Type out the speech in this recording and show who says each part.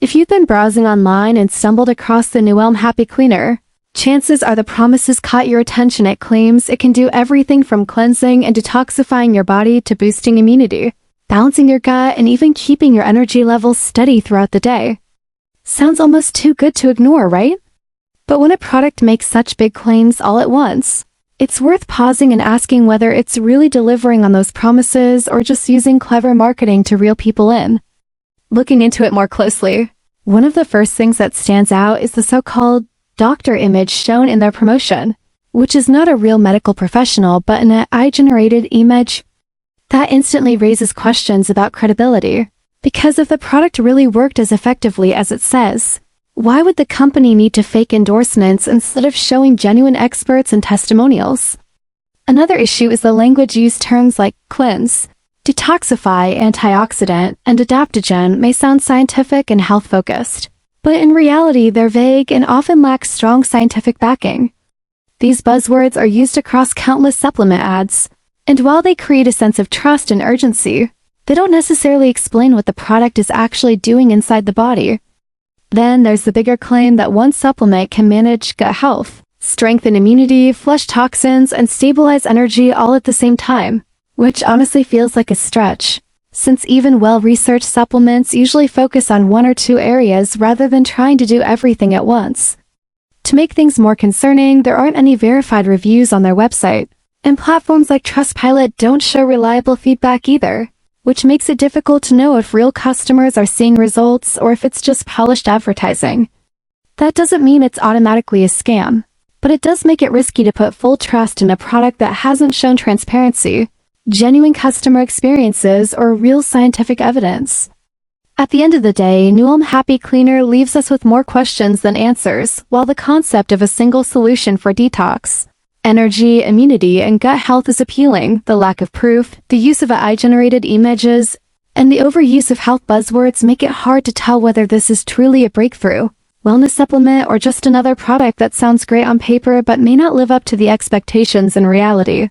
Speaker 1: If you've been browsing online and stumbled across the Newellme Happy Cleaner, chances are the promises caught your attention. It claims it can do everything from cleansing and detoxifying your body to boosting immunity, balancing your gut, and even keeping your energy levels steady throughout the day. Sounds almost too good to ignore, right? But when a product makes such big claims all at once, it's worth pausing and asking whether it's really delivering on those promises or just using clever marketing to reel people in. Looking into it more closely, one of the first things that stands out is the so-called doctor image shown in their promotion, which is not a real medical professional but an AI-generated image. That instantly raises questions about credibility, because if the product really worked as effectively as it says, why would the company need to fake endorsements instead of showing genuine experts and testimonials? Another issue is the language used. Terms like cleanse, detoxify, antioxidant, and adaptogen may sound scientific and health-focused, but in reality they're vague and often lack strong scientific backing. These buzzwords are used across countless supplement ads, and while they create a sense of trust and urgency, they don't necessarily explain what the product is actually doing inside the body. Then there's the bigger claim that one supplement can manage gut health, strengthen immunity, flush toxins, and stabilize energy all at the same time, which honestly feels like a stretch, since even well-researched supplements usually focus on one or two areas rather than trying to do everything at once. To make things more concerning, there aren't any verified reviews on their website, and platforms like Trustpilot don't show reliable feedback either, which makes it difficult to know if real customers are seeing results or if it's just polished advertising. That doesn't mean it's automatically a scam, but it does make it risky to put full trust in a product that hasn't shown transparency, genuine customer experiences, or real scientific evidence. At the end of the day, Newellme Happy Cleaner leaves us with more questions than answers, while the concept of a single solution for detox, energy, immunity, and gut health is appealing. The lack of proof, the use of AI-generated images, and the overuse of health buzzwords make it hard to tell whether this is truly a breakthrough wellness supplement or just another product that sounds great on paper but may not live up to the expectations in reality.